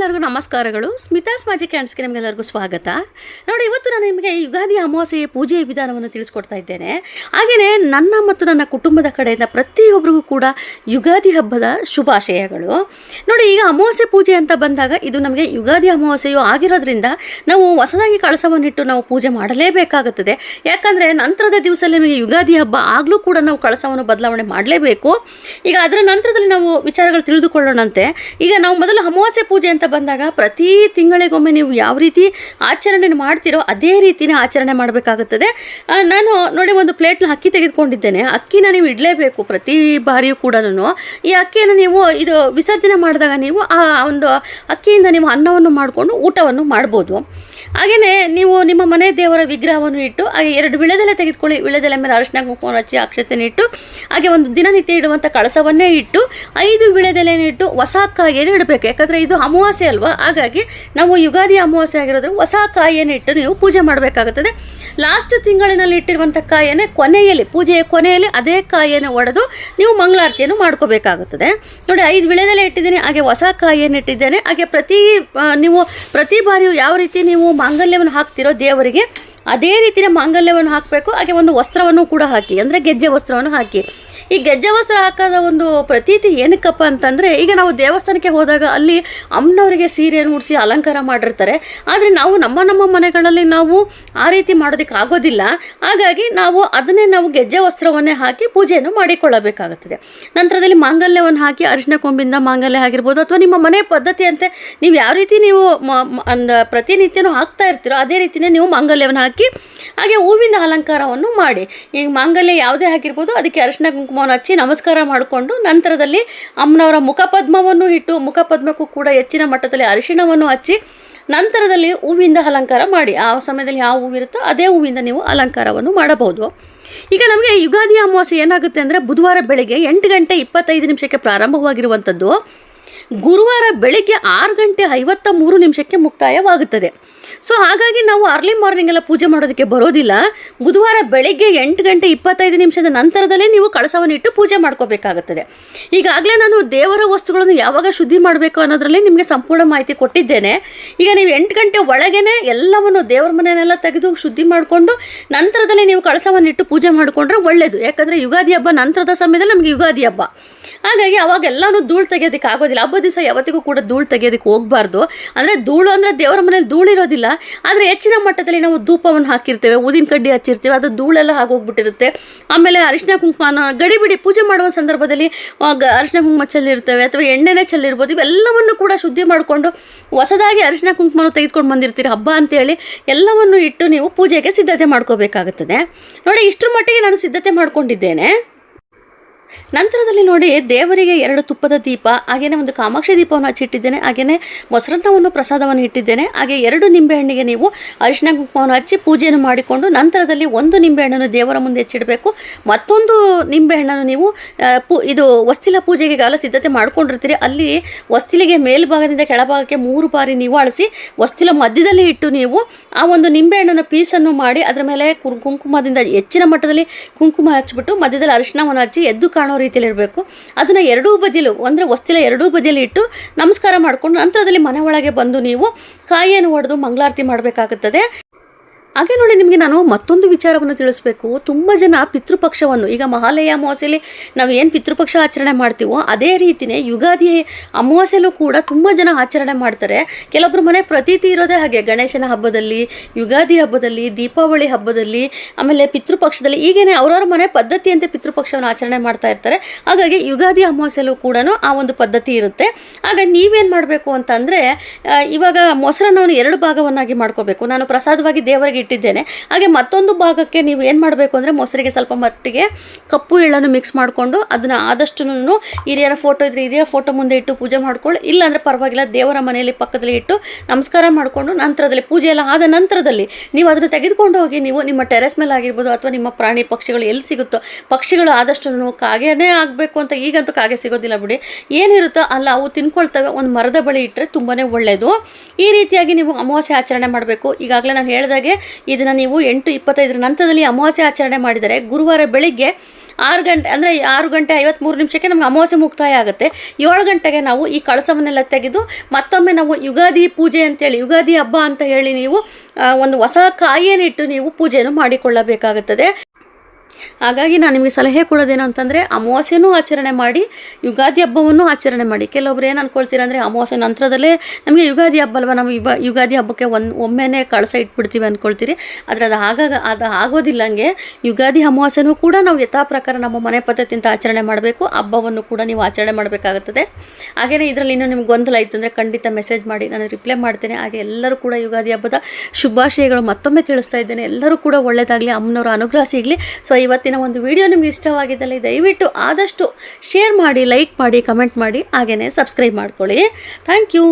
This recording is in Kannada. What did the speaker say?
ನಿಮಗೆಲ್ಲರಿಗೂ ನಮಸ್ಕಾರಗಳು. ಸ್ಮಿತಾಸ್ ಮ್ಯಾಜಿಕ್ ಹ್ಯಾಂಡ್ಸ್ಗೆ ನಿಮಗೆಲ್ಲರಿಗೂ ಸ್ವಾಗತ. ನೋಡಿ, ಇವತ್ತು ನಾನು ನಿಮಗೆ ಯುಗಾದಿ ಅಮಾವಾಸ್ಯೆಯ ಪೂಜೆಯ ವಿಧಾನವನ್ನು ತಿಳಿಸ್ಕೊಡ್ತಾ ಇದ್ದೇನೆ. ಹಾಗೆಯೇ ನನ್ನ ಮತ್ತು ನನ್ನ ಕುಟುಂಬದ ಕಡೆಯಿಂದ ಪ್ರತಿಯೊಬ್ಬರಿಗೂ ಕೂಡ ಯುಗಾದಿ ಹಬ್ಬದ ಶುಭಾಶಯಗಳು. ನೋಡಿ, ಈಗ ಅಮಾವಾಸ್ಯೆ ಪೂಜೆ ಅಂತ ಬಂದಾಗ ಇದು ನಮಗೆ ಯುಗಾದಿ ಅಮಾವಾಸ್ಯೆಯು ಆಗಿರೋದ್ರಿಂದ ನಾವು ಹೊಸದಾಗಿ ಕಳಸವನ್ನಿಟ್ಟು ನಾವು ಪೂಜೆ ಮಾಡಲೇಬೇಕಾಗುತ್ತದೆ. ಯಾಕಂದರೆ ನಂತರದ ದಿವಸದಲ್ಲಿ ನಮಗೆ ಯುಗಾದಿ ಹಬ್ಬ ಆಗಲೂ ಕೂಡ ನಾವು ಕಳಸವನ್ನು ಬದಲಾವಣೆ ಮಾಡಲೇಬೇಕು. ಈಗ ಅದರ ನಂತರದಲ್ಲಿ ನಾವು ವಿಚಾರಗಳು ತಿಳಿದುಕೊಳ್ಳೋಣಂತೆ. ಈಗ ನಾವು ಮೊದಲು ಅಮಾವಾಸ್ಯೆ ಪೂಜೆ ಅಂತ ಬಂದಾಗ ಪ್ರತಿ ತಿಂಗಳಿಗೊಮ್ಮೆ ನೀವು ಯಾವ ರೀತಿ ಆಚರಣೆ ಮಾಡ್ತೀರೋ ಅದೇ ರೀತಿಯೇ ಆಚರಣೆ ಮಾಡಬೇಕಾಗುತ್ತದೆ. ನಾನು ನೋಡಿ ಒಂದು ಪ್ಲೇಟ್ನ ಅಕ್ಕಿ ತೆಗೆದುಕೊಂಡಿದ್ದೇನೆ. ಅಕ್ಕಿನ ನೀವು ಇಡಲೇಬೇಕು ಪ್ರತಿ ಬಾರಿಯೂ ಕೂಡ. ಈ ಅಕ್ಕಿಯನ್ನು ನೀವು ಇದು ವಿಸರ್ಜನೆ ಮಾಡಿದಾಗ ನೀವು ಆ ಒಂದು ಅಕ್ಕಿಯಿಂದ ನೀವು ಅನ್ನವನ್ನು ಮಾಡಿಕೊಂಡು ಊಟವನ್ನು ಮಾಡ್ಬೋದು. ಹಾಗೆಯೇ ನೀವು ನಿಮ್ಮ ಮನೆ ದೇವರ ವಿಗ್ರಹವನ್ನು ಇಟ್ಟು ಹಾಗೆ 2 ವಿಳೆದೆಲೆ ತೆಗೆದುಕೊಳ್ಳಿ. ವಿಳೆದೆಲೆ ಮೇಲೆ ಅರಿಶಿನ ಕುಂಕುಮ ಹಚ್ಚಿ ಅಕ್ಷತೆಯನ್ನು ಇಟ್ಟು ಹಾಗೆ ಒಂದು ದಿನನಿತ್ಯ ಇಡುವಂಥ ಕಳಸವನ್ನೇ ಇಟ್ಟು 5 ವಿಳೆದೆಲೆಯನ್ನು ಇಟ್ಟು ಹೊಸ ಕಾಯಿಯನ್ನು ಇಡಬೇಕು. ಯಾಕಂದರೆ ಇದು ಅಮಾವಾಸ್ಯೆ ಅಲ್ವಾ, ಹಾಗಾಗಿ ನಾವು ಯುಗಾದಿ ಅಮಾವಾಸ್ಯೆ ಆಗಿರೋದ್ರೆ ಹೊಸ ಕಾಯಿಯನ್ನು ಇಟ್ಟು ನೀವು ಪೂಜೆ ಮಾಡಬೇಕಾಗುತ್ತದೆ. ಲಾಸ್ಟ್ ತಿಂಗಳಿನಲ್ಲಿ ಇಟ್ಟಿರುವಂಥ ಕಾಯಿಯನ್ನೇ ಕೊನೆಯಲ್ಲಿ, ಪೂಜೆಯ ಕೊನೆಯಲ್ಲಿ ಅದೇ ಕಾಯಿಯನ್ನು ಒಡೆದು ನೀವು ಮಂಗಳಾರತಿಯನ್ನು ಮಾಡ್ಕೋಬೇಕಾಗುತ್ತದೆ. ನೋಡಿ, 5 ವಿಳೆದೆಲೆ ಇಟ್ಟಿದ್ದೀನಿ, ಹಾಗೆ ಹೊಸ ಕಾಯಿಯನ್ನು ಇಟ್ಟಿದ್ದೇನೆ. ಹಾಗೆ ಪ್ರತಿ ಬಾರಿಯೂ ಯಾವ ರೀತಿ ನೀವು ಮಾಂಗಲ್ಯವನ್ನು ಹಾಕ್ತಿರೋ ದೇವರಿಗೆ ಅದೇ ರೀತಿಯ ಮಾಂಗಲ್ಯವನ್ನು ಹಾಕಬೇಕು. ಹಾಗೆ ಒಂದು ವಸ್ತ್ರವನ್ನು ಕೂಡ ಹಾಕಿ, ಅಂದರೆ ಗೆಜ್ಜೆ ವಸ್ತ್ರವನ್ನು ಹಾಕಿ. ಈ ಗೆಜ್ಜೆ ವಸ್ತ್ರ ಹಾಕೋದ ಒಂದು ಪ್ರತೀತಿ ಏನಕ್ಕಪ್ಪ ಅಂತಂದರೆ, ಈಗ ನಾವು ದೇವಸ್ಥಾನಕ್ಕೆ ಹೋದಾಗ ಅಲ್ಲಿ ಅಮ್ಮನವರಿಗೆ ಸೀರೆಯನ್ನು ಉಡಿಸಿ ಅಲಂಕಾರ ಮಾಡಿರ್ತಾರೆ. ಆದರೆ ನಾವು ನಮ್ಮ ಮನೆಗಳಲ್ಲಿ ನಾವು ಆ ರೀತಿ ಮಾಡೋದಕ್ಕೆ ಆಗೋದಿಲ್ಲ. ಹಾಗಾಗಿ ನಾವು ಗೆಜ್ಜೆ ವಸ್ತ್ರವನ್ನೇ ಹಾಕಿ ಪೂಜೆಯನ್ನು ಮಾಡಿಕೊಳ್ಳಬೇಕಾಗುತ್ತದೆ. ನಂತರದಲ್ಲಿ ಮಾಂಗಲ್ಯವನ್ನು ಹಾಕಿ ಅರಿಶಿನ ಕೊಂಬಿಂದ ಮಾಂಗಲ್ಯ ಆಗಿರ್ಬೋದು, ಅಥವಾ ನಿಮ್ಮ ಮನೆ ಪದ್ಧತಿಯಂತೆ ನೀವು ಯಾವ ರೀತಿ ನೀವು ಪ್ರತಿನಿತ್ಯನೂ ಹಾಕ್ತಾ ಇರ್ತೀರೋ ಅದೇ ರೀತಿಯೇ ನೀವು ಮಾಂಗಲ್ಯವನ್ನು ಹಾಕಿ ಹಾಗೆ ಹೂವಿನ ಅಲಂಕಾರವನ್ನು ಮಾಡಿ. ಈಗ ಮಾಂಗಲ್ಯ ಯಾವುದೇ ಹಾಕಿರ್ಬೋದು, ಅದಕ್ಕೆ ಅರಿಶಿನ ಕುಂಕುಮವನ್ನು ಹಚ್ಚಿ ನಮಸ್ಕಾರ ಮಾಡಿಕೊಂಡು ನಂತರದಲ್ಲಿ ಅಮ್ಮನವರ ಮುಖಪದ್ಮವನ್ನು ಇಟ್ಟು ಮುಖಪದ್ಮಕ್ಕೂ ಕೂಡ ಹೆಚ್ಚಿನ ಮಟ್ಟದಲ್ಲಿ ಅರಿಶಿಣವನ್ನು ಹಚ್ಚಿ ನಂತರದಲ್ಲಿ ಹೂವಿಂದ ಅಲಂಕಾರ ಮಾಡಿ. ಆ ಸಮಯದಲ್ಲಿ ಯಾವ ಹೂವಿರುತ್ತೋ ಅದೇ ಹೂವಿಂದ ನೀವು ಅಲಂಕಾರವನ್ನು ಮಾಡಬಹುದು. ಈಗ ನಮಗೆ ಯುಗಾದಿ ಅಮಾವಾಸ್ಯೆ ಏನಾಗುತ್ತೆ ಅಂದರೆ, ಬುಧವಾರ ಬೆಳಗ್ಗೆ 8 ಗಂಟೆ 25 ನಿಮಿಷಕ್ಕೆ ಪ್ರಾರಂಭವಾಗಿರುವಂಥದ್ದು ಗುರುವಾರ ಬೆಳಗ್ಗೆ 6 ಗಂಟೆ 53 ನಿಮಿಷಕ್ಕೆ ಮುಕ್ತಾಯವಾಗುತ್ತದೆ. ಸೊ ಹಾಗಾಗಿ ನಾವು ಅರ್ಲಿ ಮಾರ್ನಿಂಗ್ ಎಲ್ಲ ಪೂಜೆ ಮಾಡೋದಕ್ಕೆ ಬರೋದಿಲ್ಲ. ಬುಧವಾರ ಬೆಳಗ್ಗೆ 8 ಗಂಟೆ 25 ನಿಮಿಷದ ನಂತರದಲ್ಲೇ ನೀವು ಕಳಸವನ್ನು ಇಟ್ಟು ಪೂಜೆ ಮಾಡ್ಕೋಬೇಕಾಗುತ್ತದೆ. ಈಗಾಗಲೇ ನಾನು ದೇವರ ವಸ್ತುಗಳನ್ನು ಯಾವಾಗ ಶುದ್ಧಿ ಮಾಡಬೇಕು ಅನ್ನೋದರಲ್ಲಿ ನಿಮಗೆ ಸಂಪೂರ್ಣ ಮಾಹಿತಿ ಕೊಟ್ಟಿದ್ದೇನೆ. ಈಗ ನೀವು 8 ಗಂಟೆ ಒಳಗೇ ಎಲ್ಲವನ್ನು ದೇವರ ಮನೆಯನ್ನೆಲ್ಲ ತೆಗೆದು ಶುದ್ಧಿ ಮಾಡಿಕೊಂಡು ನಂತರದಲ್ಲಿ ನೀವು ಕಳಸವನ್ನು ಇಟ್ಟು ಪೂಜೆ ಮಾಡಿಕೊಂಡ್ರೆ ಒಳ್ಳೆಯದು. ಯಾಕಂದರೆ ಯುಗಾದಿ ಹಬ್ಬ ನಂತರದ ಸಮಯದಲ್ಲಿ ನಮಗೆ ಯುಗಾದಿ ಹಬ್ಬ, ಹಾಗಾಗಿ ಅವಾಗೆಲ್ಲನೂ ಧೂಳು ತೆಗೆಯೋದಕ್ಕೆ ಆಗೋದಿಲ್ಲ. ಹಬ್ಬದ ದಿವಸ ಯಾವತ್ತಿಗೂ ಕೂಡ ಧೂಳು ತೆಗೆಯೋದಕ್ಕೆ ಹೋಗಬಾರ್ದು. ಅಂದರೆ ಧೂಳು ಅಂದರೆ ದೇವರ ಮನೇಲಿ ಧೂಳಿರೋದಿಲ್ಲ, ಆದರೆ ಹೆಚ್ಚಿನ ಮಟ್ಟದಲ್ಲಿ ನಾವು ಧೂಪವನ್ನು ಹಾಕಿರ್ತೇವೆ, ಊದಿನ ಕಡ್ಡಿ ಹಚ್ಚಿರ್ತೀವಿ, ಅದು ಧೂಳೆಲ್ಲ ಆಗೋಗ್ಬಿಟ್ಟಿರುತ್ತೆ. ಆಮೇಲೆ ಅರಿಶಿನ ಕುಂಕುಮನ ಗಡಿಬಿಡಿ ಪೂಜೆ ಮಾಡುವ ಸಂದರ್ಭದಲ್ಲಿ ಅರಿಶಿನ ಕುಂಕುಮ ಚೆಲ್ಲಿರ್ತೇವೆ ಅಥವಾ ಎಣ್ಣೆನೇ ಚೆಲ್ಲಿರ್ಬೋದು. ಇವೆಲ್ಲವನ್ನು ಕೂಡ ಶುದ್ಧಿ ಮಾಡಿಕೊಂಡು ಹೊಸದಾಗಿ ಅರಿಶಿನ ಕುಂಕುಮನ ತೆಗೆದುಕೊಂಡು ಬಂದಿರ್ತೀರಿ ಹಬ್ಬ ಅಂತೇಳಿ ಎಲ್ಲವನ್ನು ಇಟ್ಟು ನೀವು ಪೂಜೆಗೆ ಸಿದ್ಧತೆ ಮಾಡ್ಕೋಬೇಕಾಗುತ್ತದೆ. ನೋಡಿ, ಇಷ್ಟರ ಮಟ್ಟಿಗೆ ನಾನು ಸಿದ್ಧತೆ ಮಾಡ್ಕೊಂಡಿದ್ದೇನೆ. ನಂತರದಲ್ಲಿ ನೋಡಿ, ದೇವರಿಗೆ 2 ತುಪ್ಪದ ದೀಪ, ಹಾಗೆಯೇ ಒಂದು ಕಾಮಾಕ್ಷಿ ದೀಪವನ್ನು ಹಚ್ಚಿಟ್ಟಿದ್ದೇನೆ. ಹಾಗೆಯೇ ಮೊಸರನ್ನವನ್ನು ಪ್ರಸಾದವನ್ನು ಇಟ್ಟಿದ್ದೇನೆ. ಹಾಗೆ 2 ನಿಂಬೆಹಣ್ಣಿಗೆ ನೀವು ಅರಿಶಿನ ಕುಂಕುಮವನ್ನು ಹಚ್ಚಿ ಪೂಜೆಯನ್ನು ಮಾಡಿಕೊಂಡು ನಂತರದಲ್ಲಿ 1 ನಿಂಬೆಹಣ್ಣನ್ನು ದೇವರ ಮುಂದೆ ಹೆಚ್ಚಿಡಬೇಕು. ಮತ್ತೊಂದು ನಿಂಬೆಹಣ್ಣನ್ನು ನೀವು ಇದು ವಸ್ತಿಲ ಪೂಜೆಗೆ ಗಾಲ ಸಿದ್ಧತೆ ಮಾಡ್ಕೊಂಡಿರ್ತೀರಿ. ಅಲ್ಲಿ ವಸ್ತಿಲಿಗೆ ಮೇಲ್ಭಾಗದಿಂದ ಕೆಳಭಾಗಕ್ಕೆ 3 ಬಾರಿ ನೀವು ಅಳಿಸಿ ವಸ್ತಿಲ ಮಧ್ಯದಲ್ಲಿ ಇಟ್ಟು ನೀವು ಆ ಒಂದು ನಿಂಬೆಹಣ್ಣನ್ನು ಪೀಸನ್ನು ಮಾಡಿ ಅದರ ಮೇಲೆ ಕುಂಕುಮದಿಂದ ಹೆಚ್ಚಿನ ಮಟ್ಟದಲ್ಲಿ ಕುಂಕುಮ ಹಚ್ಚಿಬಿಟ್ಟು ಮಧ್ಯದಲ್ಲಿ ಅರಿಶಿನವನ್ನು ಹಚ್ಚಿ ಎದ್ದು ಕಾಣೋ ರೀತಿಯಲ್ಲಿ ಇರಬೇಕು. ಅದನ್ನು 2 ಬದಿಯಲ್ಲೂ ಅಂದರೆ ವಸ್ತಿಲ 2 ಬದಿಯಲ್ಲಿ ಇಟ್ಟು ನಮಸ್ಕಾರ ಮಾಡಿಕೊಂಡು ನಂತರದಲ್ಲಿ ಮನೆ ಒಳಗೆ ಬಂದು ನೀವು ಕಾಯಿಯನ್ನು ಒಡೆದು ಮಂಗಳಾರತಿ ಮಾಡಬೇಕಾಗುತ್ತದೆ. ಹಾಗೆ ನೋಡಿ, ನಿಮಗೆ ನಾನು ಮತ್ತೊಂದು ವಿಚಾರವನ್ನು ತಿಳಿಸ್ಬೇಕು. ತುಂಬ ಜನ ಪಿತೃಪಕ್ಷವನ್ನು, ಈಗ ಮಹಾಲಯ ಅಮಾವಾಸ್ಯೆಯಲ್ಲಿ ನಾವು ಏನು ಪಿತೃಪಕ್ಷ ಆಚರಣೆ ಮಾಡ್ತೀವೋ ಅದೇ ರೀತಿಯೇ ಯುಗಾದಿ ಅಮಾವಾಸ್ಯೆಯಲ್ಲೂ ಕೂಡ ತುಂಬ ಜನ ಆಚರಣೆ ಮಾಡ್ತಾರೆ. ಕೆಲವೊಬ್ಬರು ಮನೆ ಪ್ರತೀತಿ ಇರೋದೇ ಹಾಗೆ, ಗಣೇಶನ ಹಬ್ಬದಲ್ಲಿ, ಯುಗಾದಿ ಹಬ್ಬದಲ್ಲಿ, ದೀಪಾವಳಿ ಹಬ್ಬದಲ್ಲಿ, ಆಮೇಲೆ ಪಿತೃಪಕ್ಷದಲ್ಲಿ, ಹೀಗೇನೆ ಅವರವರ ಮನೆ ಪದ್ಧತಿಯಂತೆ ಪಿತೃಪಕ್ಷವನ್ನು ಆಚರಣೆ ಮಾಡ್ತಾ ಇರ್ತಾರೆ. ಹಾಗಾಗಿ ಯುಗಾದಿ ಅಮಾವಾಸ್ಯೆಯಲ್ಲೂ ಕೂಡ ಆ ಒಂದು ಪದ್ಧತಿ ಇರುತ್ತೆ. ಹಾಗಾಗಿ ನೀವೇನು ಮಾಡಬೇಕು ಅಂತಂದರೆ, ಇವಾಗ ಮೊಸರನ್ನವನ್ನು 2 ಭಾಗವನ್ನಾಗಿ ಮಾಡ್ಕೋಬೇಕು. ನಾನು ಪ್ರಸಾದವಾಗಿ ದೇವರಿಗೆ ಇಟ್ಟಿದ್ದೇನೆ. ಹಾಗೆ ಮತ್ತೊಂದು ಭಾಗಕ್ಕೆ ನೀವು ಏನು ಮಾಡಬೇಕು ಅಂದರೆ, ಮೊಸರಿಗೆ ಸ್ವಲ್ಪ ಮಟ್ಟಿಗೆ ಕಪ್ಪು ಎಳ್ಳನ್ನು ಮಿಕ್ಸ್ ಮಾಡಿಕೊಂಡು ಅದನ್ನು ಆದಷ್ಟು ಹಿರಿಯರ ಫೋಟೋ ಇದ್ದರೆ ಹಿರಿಯರ ಫೋಟೋ ಮುಂದೆ ಇಟ್ಟು ಪೂಜೆ ಮಾಡ್ಕೊಳ್ಳಿ. ಇಲ್ಲಾಂದರೆ ಪರವಾಗಿಲ್ಲ, ದೇವರ ಮನೆಯಲ್ಲಿ ಪಕ್ಕದಲ್ಲಿ ಇಟ್ಟು ನಮಸ್ಕಾರ ಮಾಡಿಕೊಂಡು ನಂತರದಲ್ಲಿ ಪೂಜೆ ಎಲ್ಲ ಆದ ನಂತರದಲ್ಲಿ ನೀವು ಅದನ್ನು ತೆಗೆದುಕೊಂಡು ಹೋಗಿ ನೀವು ನಿಮ್ಮ ಟೆರೆಸ್ ಮೇಲೆ ಆಗಿರ್ಬೋದು ಅಥವಾ ನಿಮ್ಮ ಪ್ರಾಣಿ ಪಕ್ಷಿಗಳು ಎಲ್ಲಿ ಸಿಗುತ್ತೋ, ಪಕ್ಷಿಗಳು ಆದಷ್ಟು ಕಾಗೆನೇ ಆಗಬೇಕು ಅಂತ ಈಗಂತೂ ಕಾಗೆ ಸಿಗೋದಿಲ್ಲ ಬಿಡಿ, ಏನಿರುತ್ತೋ ಅಲ್ಲ ಅವು ತಿನ್ಕೊಳ್ತವೆ, ಒಂದು ಮರದ ಬಳಿ ಇಟ್ಟರೆ ತುಂಬಾ ಒಳ್ಳೆಯದು. ಈ ರೀತಿಯಾಗಿ ನೀವು ಅಮಾವಾಸ್ಯೆ ಆಚರಣೆ ಮಾಡಬೇಕು. ಈಗಾಗಲೇ ನಾನು ಹೇಳಿದಾಗೆ ಇದನ್ನು ನೀವು 8:25 ನಂತರದಲ್ಲಿ ಅಮಾವಾಸ್ಯೆ ಆಚರಣೆ ಮಾಡಿದರೆ ಗುರುವಾರ ಬೆಳಿಗ್ಗೆ 6 ಗಂಟೆ ಅಂದರೆ 6:53 ನಮ್ಗೆ ಅಮಾವಾಸ್ಯೆ ಮುಕ್ತಾಯ ಆಗುತ್ತೆ. 7 ಗಂಟೆಗೆ ನಾವು ಈ ಕಳಸವನ್ನೆಲ್ಲ ತೆಗೆದು ಮತ್ತೊಮ್ಮೆ ನಾವು ಯುಗಾದಿ ಪೂಜೆ ಅಂತೇಳಿ, ಯುಗಾದಿ ಹಬ್ಬ ಅಂತ ಹೇಳಿ ನೀವು ಒಂದು ಹೊಸ ಕಾಯಿಯನ್ನಿಟ್ಟು ನೀವು ಪೂಜೆಯನ್ನು ಮಾಡಿಕೊಳ್ಳಬೇಕಾಗುತ್ತದೆ. ಹಾಗಾಗಿ ನಾನು ನಿಮಗೆ ಸಲಹೆ ಕೊಡೋದೇನು ಅಂತಂದರೆ, ಅಮಾವಾಸ್ಯೆನೂ ಆಚರಣೆ ಮಾಡಿ, ಯುಗಾದಿ ಹಬ್ಬವನ್ನು ಆಚರಣೆ ಮಾಡಿ. ಕೆಲವೊಬ್ರು ಏನು ಅಂದ್ಕೊಳ್ತೀರ ಅಂದರೆ, ಅಮಾವಾಸ್ಯೆ ನಂತರದಲ್ಲೇ ನಮಗೆ ಯುಗಾದಿ ಹಬ್ಬ ಅಲ್ವ, ನಾವು ಯುಗಾದಿ ಹಬ್ಬಕ್ಕೆ ಒಮ್ಮೆನೇ ಕಳಸ ಇಟ್ಬಿಡ್ತೀವಿ ಅಂದ್ಕೊಳ್ತೀರಿ. ಆದರೆ ಅದು ಆಗೋದಿಲ್ಲ. ಹಂಗೆ ಯುಗಾದಿ ಅಮಾವಾಸ್ಯೆನೂ ಕೂಡ ನಾವು ಯಥಾ ಪ್ರಕಾರ ನಮ್ಮ ಮನೆ ಪದ್ಧತಿಯಿಂದ ಆಚರಣೆ ಮಾಡಬೇಕು. ಹಬ್ಬವನ್ನು ಕೂಡ ನೀವು ಆಚರಣೆ ಮಾಡಬೇಕಾಗುತ್ತದೆ. ಹಾಗೆಯೇ ಇದರಲ್ಲಿ ಇನ್ನೂ ನಿಮ್ಗೆ ಗೊಂದಲ ಇತ್ತು ಅಂದರೆ ಖಂಡಿತ ಮೆಸೇಜ್ ಮಾಡಿ, ನಾನು ರಿಪ್ಲೈ ಮಾಡ್ತೇನೆ. ಹಾಗೆ ಎಲ್ಲರೂ ಕೂಡ ಯುಗಾದಿ ಹಬ್ಬದ ಶುಭಾಶಯಗಳು ಮತ್ತೊಮ್ಮೆ ತಿಳಿಸ್ತಾ ಇದ್ದೇನೆ. ಎಲ್ಲರೂ ಕೂಡ ಒಳ್ಳೆಯದಾಗಲಿ, ಅಮ್ಮನವರ ಅನುಗ್ರಹ ಸಿಗಲಿ. ಸೊ ಇವತ್ತಿನ ಒಂದು ವಿಡಿಯೋ ನಿಮ್ಗೆ ಇಷ್ಟವಾಗಿದ್ದಲ್ಲಿ ದಯವಿಟ್ಟು ಆದಷ್ಟು ಶೇರ್ ಮಾಡಿ, ಲೈಕ್ ಮಾಡಿ, ಕಮೆಂಟ್ ಮಾಡಿ, ಹಾಗೆಯೇ ಸಬ್ಸ್ಕ್ರೈಬ್ ಮಾಡ್ಕೊಳ್ಳಿ. Thank you.